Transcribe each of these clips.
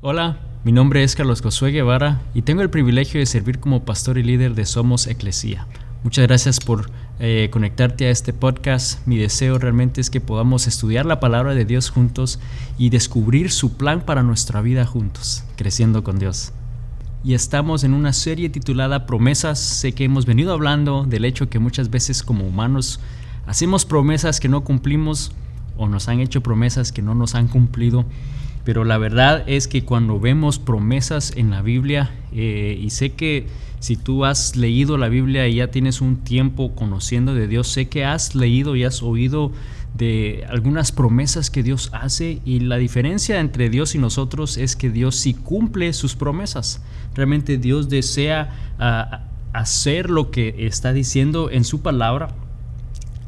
Hola, mi nombre es Carlos Josué Guevara y tengo el privilegio de servir como pastor y líder de Somos Eclesía. Muchas gracias por conectarte a este podcast. Mi deseo realmente es que podamos estudiar la palabra de Dios juntos y descubrir su plan para nuestra vida juntos, creciendo con Dios. Y estamos en una serie titulada Promesas. Sé que hemos venido hablando del hecho que muchas veces como humanos hacemos promesas que no cumplimos o nos han hecho promesas que no nos han cumplido. Pero la verdad es que cuando vemos promesas en la Biblia, y sé que si tú has leído la Biblia y ya tienes un tiempo conociendo de Dios, sé que has leído y has oído de algunas promesas que Dios hace, y la diferencia entre Dios y nosotros es que Dios sí cumple sus promesas. Realmente Dios desea hacer lo que está diciendo en su palabra.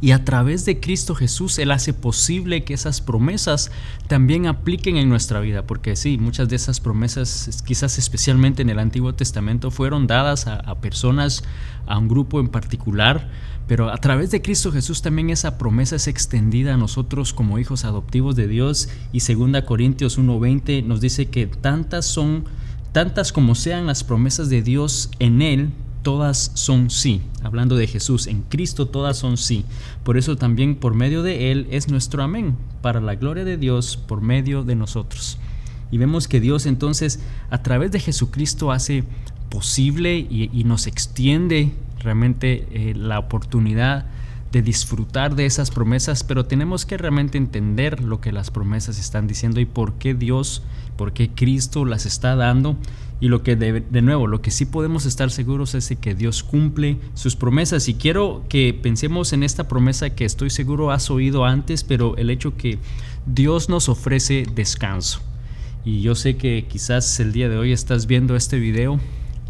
Y a través de Cristo Jesús, Él hace posible que esas promesas también apliquen en nuestra vida. Porque sí, muchas de esas promesas, quizás especialmente en el Antiguo Testamento, fueron dadas a personas, a un grupo en particular. Pero a través de Cristo Jesús también esa promesa es extendida a nosotros como hijos adoptivos de Dios. Y 2 Corintios 1:20 nos dice que tantas como sean las promesas de Dios en Él, todas son sí. Hablando de Jesús, en Cristo todas son sí. Por eso también por medio de Él es nuestro amén, para la gloria de Dios por medio de nosotros. Y vemos que Dios entonces a través de Jesucristo hace posible y nos extiende realmente la oportunidad de disfrutar de esas promesas, pero tenemos que realmente entender lo que las promesas están diciendo y por qué Cristo las está dando. Y lo que lo que sí podemos estar seguros es de que Dios cumple sus promesas. Y quiero que pensemos en esta promesa que estoy seguro has oído antes, pero el hecho que Dios nos ofrece descanso. Y yo sé que quizás el día de hoy estás viendo este video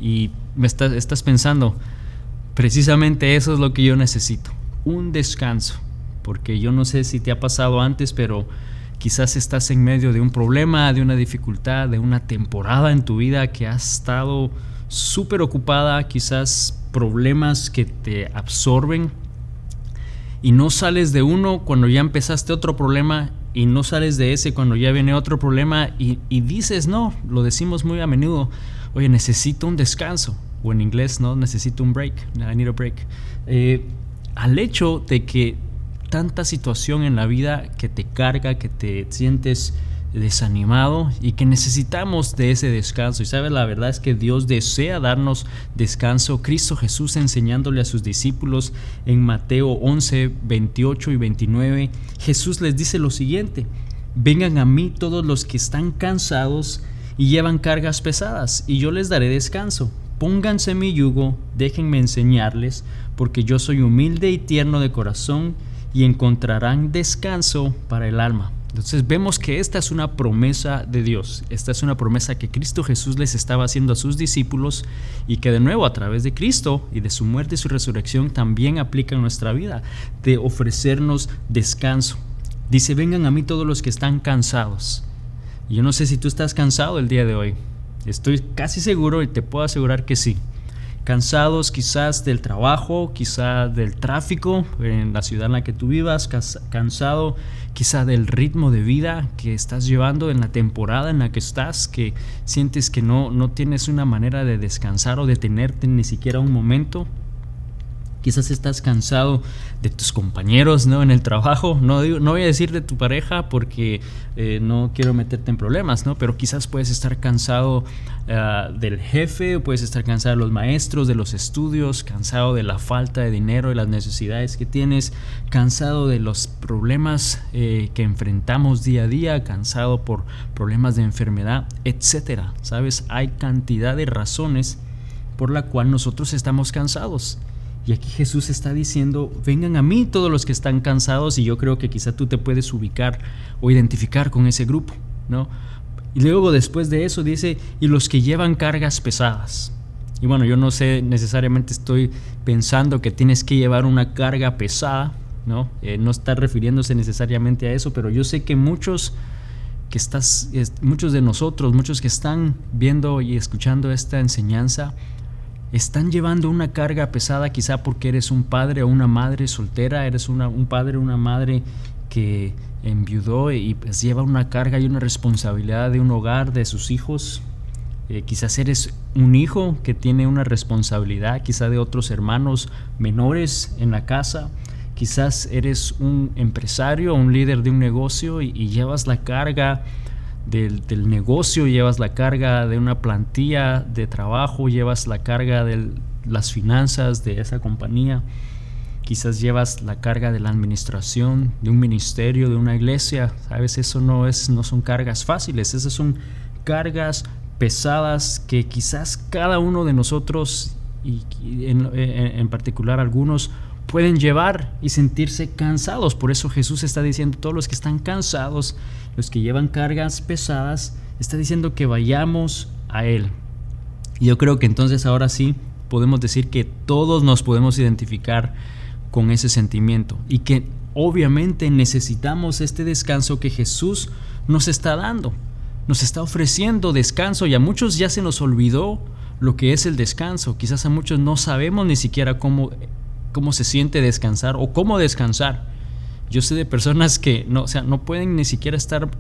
y estás pensando, precisamente eso es lo que yo necesito, un descanso. Porque yo no sé si te ha pasado antes, pero quizás estás en medio de un problema, de una dificultad, de una temporada en tu vida que has estado súper ocupada, quizás problemas que te absorben y no sales de uno cuando ya empezaste otro problema, y no sales de ese cuando ya viene otro problema, y dices, no, lo decimos muy a menudo, oye, necesito un descanso, o en inglés, no, necesito un break, I need a break. Al hecho de que tanta situación en la vida que te carga, que te sientes desanimado y que necesitamos de ese descanso. Y sabes, la verdad es que Dios desea darnos descanso. Cristo Jesús, enseñándole a sus discípulos en Mateo 11, 28 y 29, Jesús les dice lo siguiente: vengan a mí todos los que están cansados y llevan cargas pesadas, y yo les daré descanso. Pónganse mi yugo, déjenme enseñarles, porque yo soy humilde y tierno de corazón, y encontrarán descanso para el alma. Entonces vemos que esta es una promesa de Dios. Esta es una promesa que Cristo Jesús les estaba haciendo a sus discípulos, y que de nuevo a través de Cristo y de su muerte y su resurrección también aplica en nuestra vida, de ofrecernos descanso. Dice, vengan a mí todos los que están cansados. Y yo no sé si tú estás cansado el día de hoy. Estoy casi seguro y te puedo asegurar que sí. Cansados quizás del trabajo, quizás del tráfico en la ciudad en la que tú vivas, cansado quizás del ritmo de vida que estás llevando en la temporada en la que estás, que sientes que no tienes una manera de descansar o detenerte ni siquiera un momento. Quizás estás cansado de tus compañeros, ¿no?, en el trabajo. No voy a decir de tu pareja porque no quiero meterte en problemas, ¿no? Pero quizás puedes estar cansado del jefe, puedes estar cansado de los maestros, de los estudios, cansado de la falta de dinero, de las necesidades que tienes, cansado de los problemas que enfrentamos día a día, cansado por problemas de enfermedad, etcétera. ¿Sabes? Hay cantidad de razones por la cual nosotros estamos cansados. Y aquí Jesús está diciendo, vengan a mí todos los que están cansados, y yo creo que quizá tú te puedes ubicar o identificar con ese grupo, ¿no? Y luego después de eso dice, y los que llevan cargas pesadas. Y bueno, yo no sé, necesariamente estoy pensando que tienes que llevar una carga pesada, ¿no? No está refiriéndose necesariamente a eso, pero yo sé que muchos de nosotros, muchos que están viendo y escuchando esta enseñanza, están llevando una carga pesada, quizá porque eres un padre o una madre soltera, eres un padre o una madre que enviudó y pues lleva una carga y una responsabilidad de un hogar, de sus hijos. Quizás eres un hijo que tiene una responsabilidad, quizás de otros hermanos menores en la casa. Quizás eres un empresario, un líder de un negocio y llevas la carga del negocio, llevas la carga de una plantilla de trabajo, llevas la carga de las finanzas de esa compañía. Quizás llevas la carga de la administración de un ministerio, de una iglesia. Sabes, eso no son cargas fáciles, esas son cargas pesadas que quizás cada uno de nosotros, y en particular algunos, pueden llevar y sentirse cansados. Por eso Jesús está diciendo, todos los que están cansados, los que llevan cargas pesadas, está diciendo que vayamos a Él. Y yo creo que entonces ahora sí podemos decir que todos nos podemos identificar con ese sentimiento y que obviamente necesitamos este descanso que Jesús nos está dando. Nos está ofreciendo descanso y a muchos ya se nos olvidó lo que es el descanso. Quizás a muchos no sabemos ni siquiera cómo se siente descansar o cómo descansar. Yo sé de personas que no pueden ni siquiera estar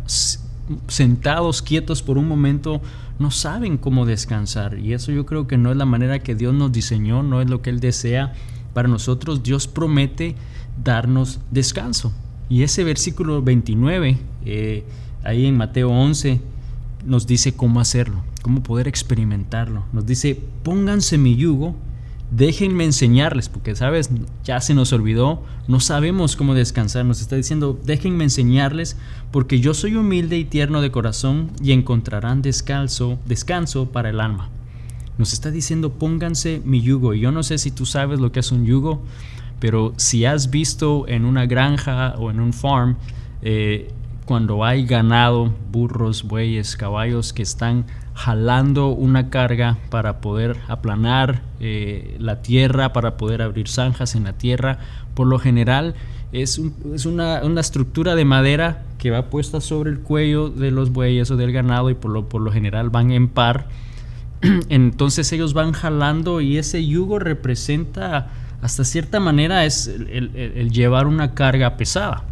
sentados, quietos por un momento, no saben cómo descansar. Y eso yo creo que no es la manera que Dios nos diseñó, no es lo que Él desea para nosotros. Dios promete darnos descanso. Y ese versículo 29, ahí en Mateo 11, nos dice cómo hacerlo, cómo poder experimentarlo. Nos dice, pónganse mi yugo, déjenme enseñarles, porque sabes, ya se nos olvidó, no sabemos cómo descansar. Nos está diciendo, déjenme enseñarles, porque yo soy humilde y tierno de corazón y encontrarán descanso para el alma. Nos está diciendo, pónganse mi yugo. Y yo no sé si tú sabes lo que es un yugo, pero si has visto en una granja o en un farm, cuando hay ganado, burros, bueyes, caballos que están jalando una carga para poder aplanar la tierra, para poder abrir zanjas en la tierra, por lo general es una estructura de madera que va puesta sobre el cuello de los bueyes o del ganado y por lo general van en par. Entonces ellos van jalando y ese yugo representa, hasta cierta manera, es el llevar una carga pesada.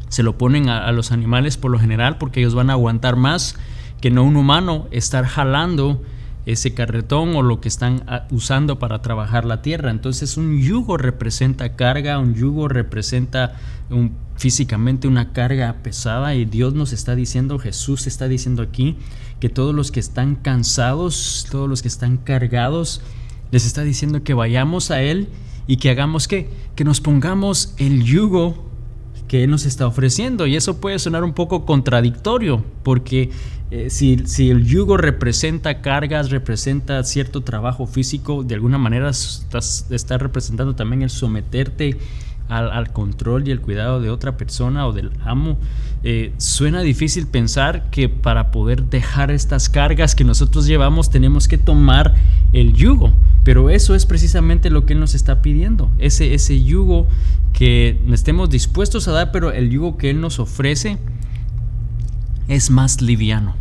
Se lo ponen a los animales por lo general porque ellos van a aguantar más que no un humano estar jalando ese carretón o lo que están usando para trabajar la tierra. Entonces un yugo representa carga, un yugo representa físicamente una carga pesada, y Dios nos está diciendo, Jesús está diciendo aquí, que todos los que están cansados, todos los que están cargados, les está diciendo que vayamos a Él y que hagamos que nos pongamos el yugo que Él nos está ofreciendo. Y eso puede sonar un poco contradictorio, porque si el yugo representa cargas, representa cierto trabajo físico, de alguna manera está representando también el someterte al control y el cuidado de otra persona o del amo. Suena difícil pensar que para poder dejar estas cargas que nosotros llevamos tenemos que tomar el yugo, pero eso es precisamente lo que Él nos está pidiendo, ese yugo que estemos dispuestos a dar, pero el yugo que Él nos ofrece es más liviano,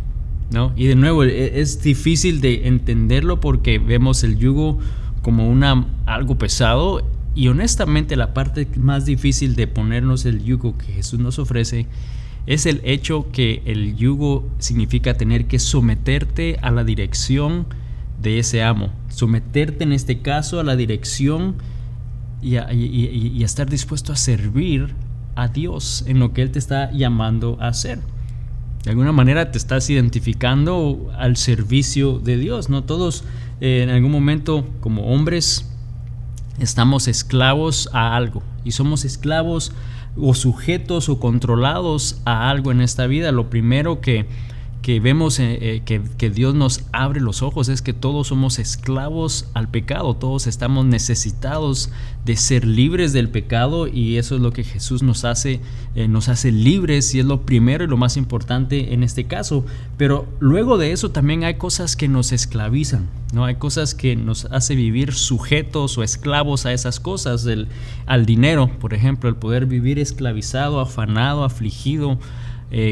¿no? Y de nuevo, es difícil de entenderlo porque vemos el yugo como algo pesado. Y honestamente, la parte más difícil de ponernos el yugo que Jesús nos ofrece es el hecho que el yugo significa tener que someterte a la dirección de ese amo, someterte en este caso a la dirección y a estar dispuesto a servir a Dios en lo que Él te está llamando a hacer. De alguna manera te estás identificando al servicio de Dios, ¿no? Todos en algún momento, como hombres, estamos esclavos a algo, y somos esclavos o sujetos o controlados a algo en esta vida. Lo primero que vemos que Dios nos abre los ojos es que todos somos esclavos al pecado, todos estamos necesitados de ser libres del pecado, y eso es lo que Jesús nos hace libres, y es lo primero y lo más importante en este caso. Pero luego de eso también hay cosas que nos esclavizan, ¿no? Hay cosas que nos hace vivir sujetos o esclavos a esas cosas, al dinero, por ejemplo, el poder vivir esclavizado, afanado, afligido,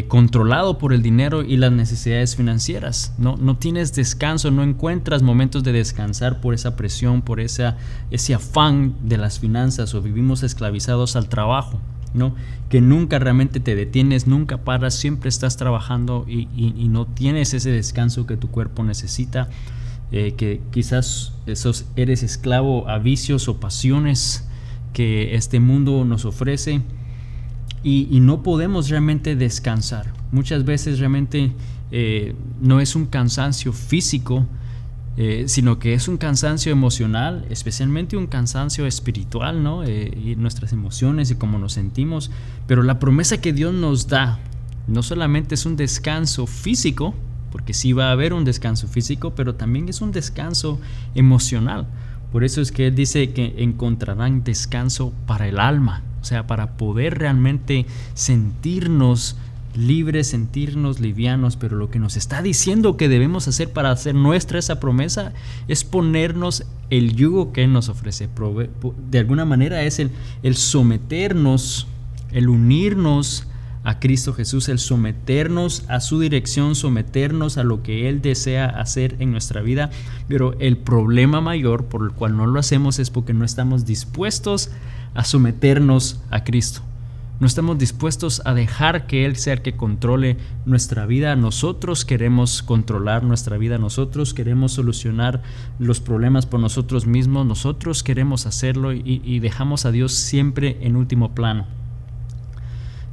controlado por el dinero y las necesidades financieras. No tienes descanso, no encuentras momentos de descansar por esa presión, por ese afán de las finanzas, o vivimos esclavizados al trabajo. ¿no? Que nunca realmente te detienes, nunca paras, siempre estás trabajando y no tienes ese descanso que tu cuerpo necesita, que quizás eres esclavo a vicios o pasiones que este mundo nos ofrece y no podemos realmente descansar. Muchas veces realmente no es un cansancio físico, sino que es un cansancio emocional, especialmente un cansancio espiritual, ¿no? Y nuestras emociones y cómo nos sentimos. Pero la promesa que Dios nos da no solamente es un descanso físico, porque sí va a haber un descanso físico, pero también es un descanso emocional. Por eso es que Él dice que encontrarán descanso para el alma, o sea, para poder realmente sentirnos libres, sentirnos livianos. Pero lo que nos está diciendo que debemos hacer para hacer nuestra esa promesa es ponernos el yugo que Él nos ofrece. De alguna manera es el someternos, el unirnos a Cristo Jesús, el someternos a su dirección, someternos a lo que Él desea hacer en nuestra vida. Pero el problema mayor por el cual no lo hacemos es porque no estamos dispuestos a someternos a Cristo. No estamos dispuestos a dejar que Él sea el que controle nuestra vida. Nosotros queremos controlar nuestra vida, nosotros queremos solucionar los problemas por nosotros mismos, nosotros queremos hacerlo y dejamos a Dios siempre en último plano.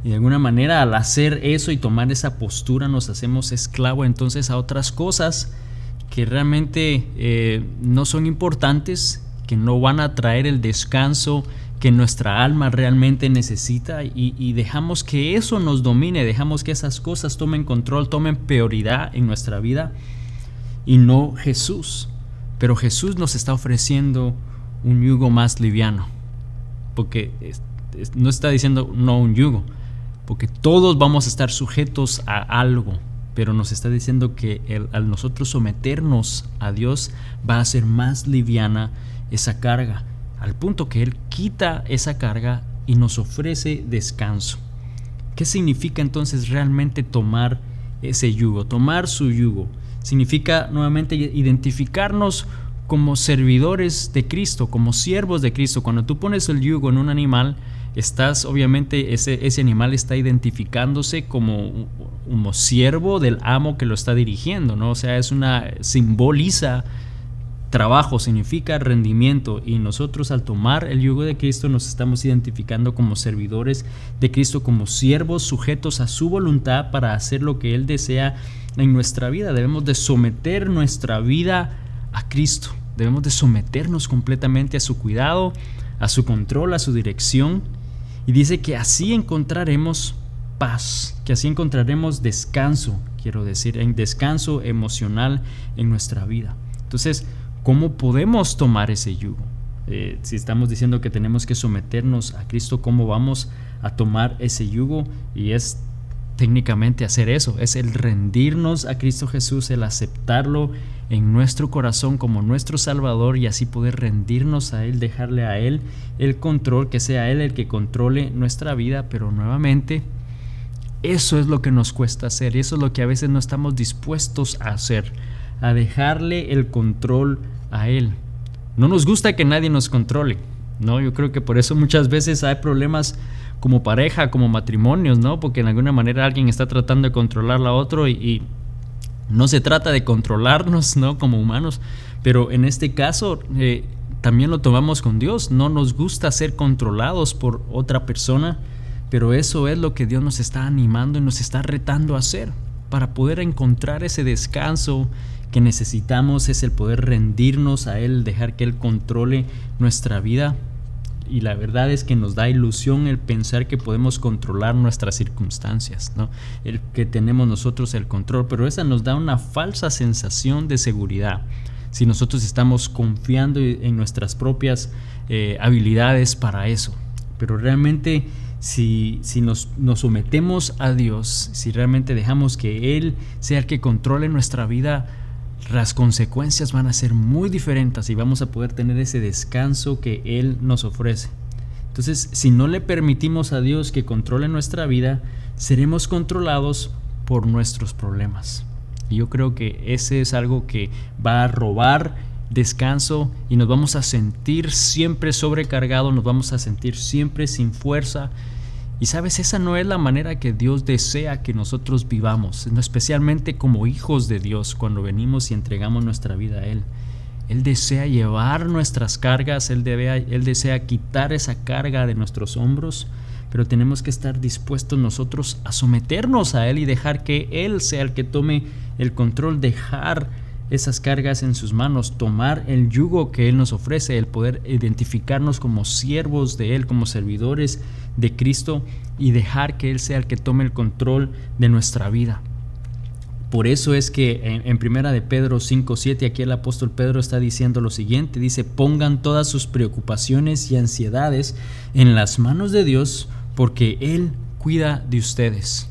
Y de alguna manera, al hacer eso y tomar esa postura, nos hacemos esclavo entonces a otras cosas que realmente no son importantes, que no van a traer el descanso que nuestra alma realmente necesita, y dejamos que eso nos domine, dejamos que esas cosas tomen control, tomen prioridad en nuestra vida y no Jesús. Pero Jesús nos está ofreciendo un yugo más liviano, porque no está diciendo no un yugo, porque todos vamos a estar sujetos a algo, pero nos está diciendo que al nosotros someternos a Dios va a ser más liviana esa carga, al punto que Él quita esa carga y nos ofrece descanso. ¿Qué significa entonces realmente tomar ese yugo? Tomar su yugo significa nuevamente identificarnos como servidores de Cristo, como siervos de Cristo. Cuando tú pones el yugo en un animal, obviamente ese animal está identificándose como siervo del amo que lo está dirigiendo, ¿no? O sea, simboliza trabajo, significa rendimiento, y nosotros al tomar el yugo de Cristo nos estamos identificando como servidores de Cristo, como siervos sujetos a su voluntad para hacer lo que Él desea en nuestra vida. Debemos de someter nuestra vida a Cristo, debemos de someternos completamente a su cuidado, a su control, a su dirección, y dice que así encontraremos paz, que así encontraremos descanso, en descanso emocional en nuestra vida. Entonces, ¿cómo podemos tomar ese yugo? Si estamos diciendo que tenemos que someternos a Cristo, ¿cómo vamos a tomar ese yugo? Y es técnicamente hacer eso, es el rendirnos a Cristo Jesús, el aceptarlo en nuestro corazón como nuestro Salvador, y así poder rendirnos a Él, dejarle a Él el control, que sea Él el que controle nuestra vida. Pero nuevamente, eso es lo que nos cuesta hacer, y eso es lo que a veces no estamos dispuestos a hacer, a dejarle el control a Él. No nos gusta que nadie nos controle, ¿no? Yo creo que por eso muchas veces hay problemas como pareja, como matrimonios, ¿no? Porque en alguna manera alguien está tratando de controlar a otro y no se trata de controlarnos, ¿no? Como humanos, pero en este caso también lo tomamos con Dios. No nos gusta ser controlados por otra persona, pero eso es lo que Dios nos está animando y nos está retando a hacer para poder encontrar ese descanso que necesitamos. Es el poder rendirnos a Él, dejar que Él controle nuestra vida. Y la verdad es que nos da ilusión el pensar que podemos controlar nuestras circunstancias, ¿no? El que tenemos nosotros el control, pero esa nos da una falsa sensación de seguridad si nosotros estamos confiando en nuestras propias habilidades para eso. Pero realmente si nos sometemos a Dios, si realmente dejamos que Él sea el que controle nuestra vida, las consecuencias van a ser muy diferentes y vamos a poder tener ese descanso que Él nos ofrece. Entonces, si no le permitimos a Dios que controle nuestra vida, seremos controlados por nuestros problemas. Y yo creo que ese es algo que va a robar descanso y nos vamos a sentir siempre sobrecargados, nos vamos a sentir siempre sin fuerza. Y sabes, esa no es la manera que Dios desea que nosotros vivamos, no, especialmente como hijos de Dios, cuando venimos y entregamos nuestra vida a Él. Él desea llevar nuestras cargas, Él desea quitar esa carga de nuestros hombros, pero tenemos que estar dispuestos nosotros a someternos a Él y dejar que Él sea el que tome el control, dejar esas cargas en sus manos, tomar el yugo que Él nos ofrece, el poder identificarnos como siervos de Él, como servidores de Cristo, y dejar que Él sea el que tome el control de nuestra vida. Por eso es que en primera de Pedro 5:7 aquí el apóstol Pedro está diciendo lo siguiente, dice: pongan todas sus preocupaciones y ansiedades en las manos de Dios, porque Él cuida de ustedes.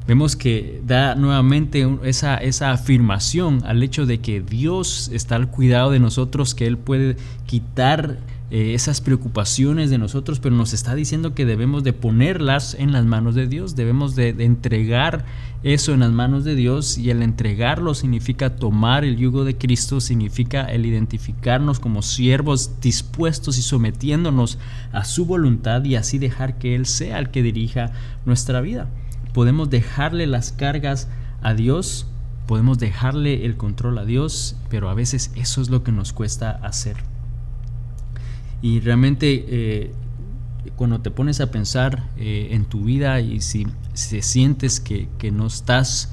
Vemos que da nuevamente esa afirmación al hecho de que Dios está al cuidado de nosotros, que Él puede quitar esas preocupaciones de nosotros, pero nos está diciendo que debemos de ponerlas en las manos de Dios, debemos de entregar eso en las manos de Dios, y el entregarlo significa tomar el yugo de Cristo, significa el identificarnos como siervos dispuestos y sometiéndonos a su voluntad, y así dejar que Él sea el que dirija nuestra vida. Podemos dejarle las cargas a Dios, podemos dejarle el control a Dios, pero a veces eso es lo que nos cuesta hacer. Y realmente cuando te pones a pensar en tu vida, y si sientes que no estás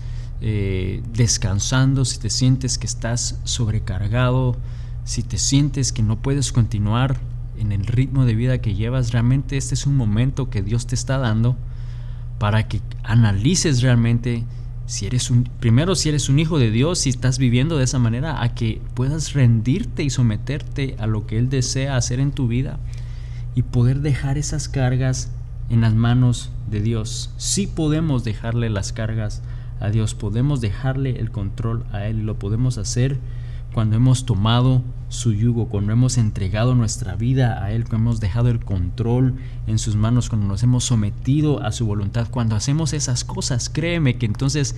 descansando, si te sientes que estás sobrecargado, si te sientes que no puedes continuar en el ritmo de vida que llevas, realmente este es un momento que Dios te está dando para que analices realmente si eres un hijo de Dios, si estás viviendo de esa manera, a que puedas rendirte y someterte a lo que Él desea hacer en tu vida y poder dejar esas cargas en las manos de Dios. Sí podemos dejarle las cargas a Dios, podemos dejarle el control a Él, y lo podemos hacer cuando hemos tomado su yugo, cuando hemos entregado nuestra vida a Él, cuando hemos dejado el control en sus manos, cuando nos hemos sometido a su voluntad. Cuando hacemos esas cosas, créeme que entonces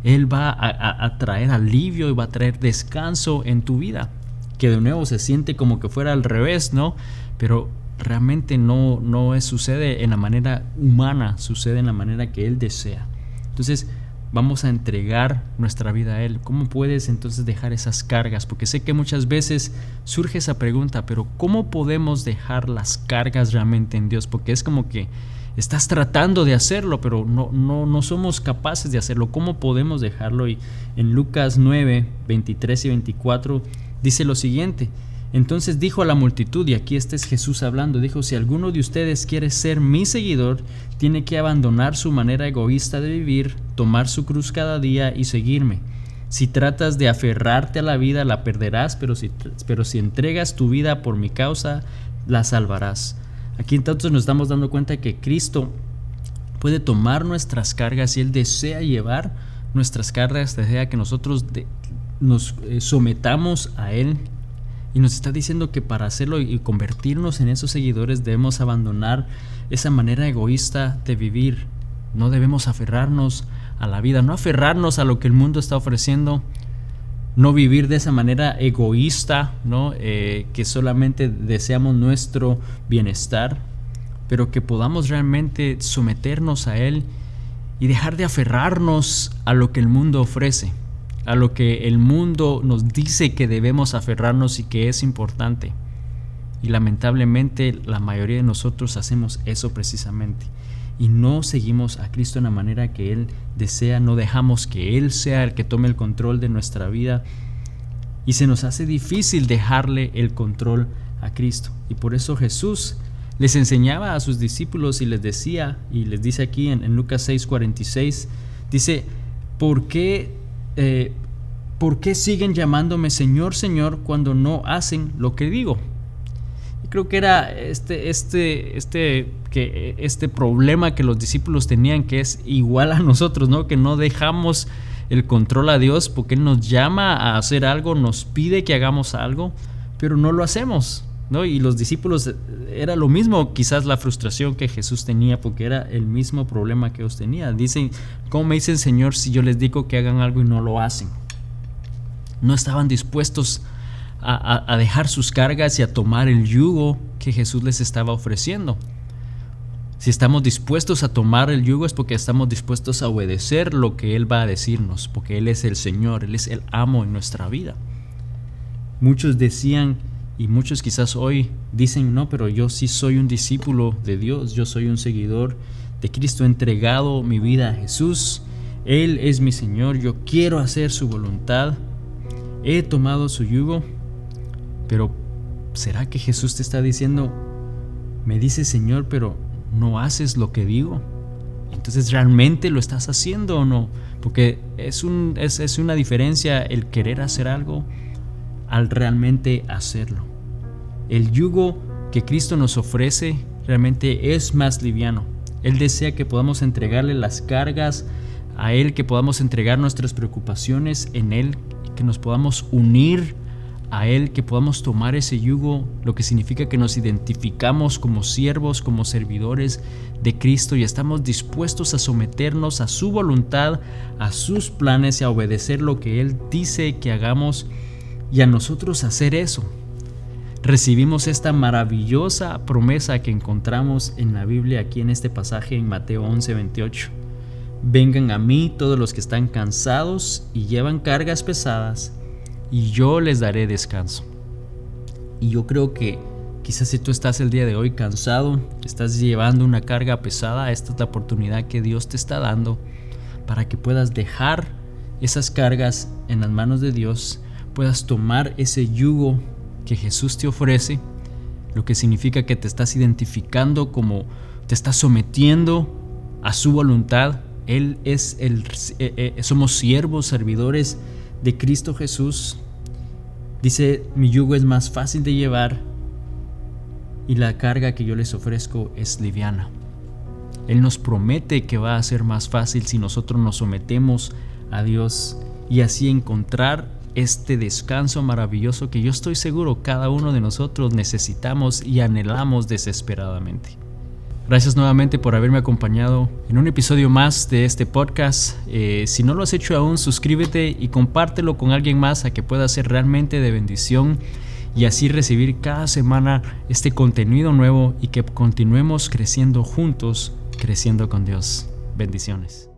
Él va a traer alivio y va a traer descanso en tu vida, que de nuevo se siente como que fuera al revés, ¿no? Pero realmente no sucede en la manera humana, sucede en la manera que Él desea. Entonces vamos a entregar nuestra vida a Él. ¿Cómo puedes entonces dejar esas cargas? Porque sé que muchas veces surge esa pregunta, pero ¿cómo podemos dejar las cargas realmente en Dios? Porque es como que estás tratando de hacerlo, pero no somos capaces de hacerlo. ¿Cómo podemos dejarlo? Y en Lucas 9, 23 y 24 dice lo siguiente: entonces dijo a la multitud, y aquí este es Jesús hablando, dijo: si alguno de ustedes quiere ser mi seguidor, tiene que abandonar su manera egoísta de vivir, tomar su cruz cada día y seguirme. Si tratas de aferrarte a la vida, la perderás, pero si entregas tu vida por mi causa, la salvarás. Aquí entonces nos estamos dando cuenta que Cristo puede tomar nuestras cargas, y Él desea llevar nuestras cargas, desea que nosotros nos sometamos a Él. Y nos está diciendo que para hacerlo y convertirnos en esos seguidores debemos abandonar esa manera egoísta de vivir. No debemos aferrarnos a la vida, no aferrarnos a lo que el mundo está ofreciendo, no vivir de esa manera egoísta, ¿no? Que solamente deseamos nuestro bienestar, pero que podamos realmente someternos a Él y dejar de aferrarnos a lo que el mundo ofrece, a lo que el mundo nos dice que debemos aferrarnos y que es importante. Y lamentablemente la mayoría de nosotros hacemos eso precisamente, y no seguimos a Cristo en la manera que Él desea, no dejamos que Él sea el que tome el control de nuestra vida, y se nos hace difícil dejarle el control a Cristo. Y por eso Jesús les enseñaba a sus discípulos y les decía, y les dice aquí en Lucas 6:46, dice: ¿Por qué siguen llamándome Señor, Señor, cuando no hacen lo que digo? Y creo que era este problema que los discípulos tenían, que es igual a nosotros, ¿no? Que no dejamos el control a Dios, porque Él nos llama a hacer algo, nos pide que hagamos algo, pero no lo hacemos, ¿no? Y los discípulos era lo mismo, quizás la frustración que Jesús tenía, porque era el mismo problema que ellos tenían. Dicen: ¿cómo me dicen Señor si yo les digo que hagan algo y no lo hacen? No estaban dispuestos a dejar sus cargas y a tomar el yugo que Jesús les estaba ofreciendo. Si estamos dispuestos a tomar el yugo es porque estamos dispuestos a obedecer lo que Él va a decirnos, porque Él es el Señor, Él es el amo en nuestra vida. Muchos decían, y muchos quizás hoy dicen, no, pero yo sí soy un discípulo de Dios, yo soy un seguidor de Cristo, he entregado mi vida a Jesús, Él es mi Señor, yo quiero hacer su voluntad, he tomado su yugo. Pero ¿será que Jesús te está diciendo, me dices Señor, pero no haces lo que digo? Entonces, ¿realmente lo estás haciendo o no? Porque es una diferencia el querer hacer algo al realmente hacerlo. El yugo que Cristo nos ofrece realmente es más liviano. Él desea que podamos entregarle las cargas a Él, que podamos entregar nuestras preocupaciones en Él, que nos podamos unir a Él, que podamos tomar ese yugo, lo que significa que nos identificamos como siervos, como servidores de Cristo y estamos dispuestos a someternos a su voluntad, a sus planes y a obedecer lo que Él dice que hagamos y a nosotros hacer eso. Recibimos esta maravillosa promesa que encontramos en la Biblia aquí en este pasaje en Mateo 11:28. Vengan a mí todos los que están cansados y llevan cargas pesadas, y yo les daré descanso. Y yo creo que quizás si tú estás el día de hoy cansado, estás llevando una carga pesada, esta es la oportunidad que Dios te está dando para que puedas dejar esas cargas en las manos de Dios, puedas tomar ese yugo que Jesús te ofrece, lo que significa que te estás identificando como te estás sometiendo a su voluntad. Él es somos siervos, servidores de Cristo Jesús. Dice, mi yugo es más fácil de llevar y la carga que yo les ofrezco es liviana. Él nos promete que va a ser más fácil si nosotros nos sometemos a Dios y así encontrar este descanso maravilloso que yo estoy seguro cada uno de nosotros necesitamos y anhelamos desesperadamente. Gracias nuevamente por haberme acompañado en un episodio más de este podcast. Si no lo has hecho aún, suscríbete y compártelo con alguien más a que pueda ser realmente de bendición y así recibir cada semana este contenido nuevo y que continuemos creciendo juntos, creciendo con Dios. Bendiciones.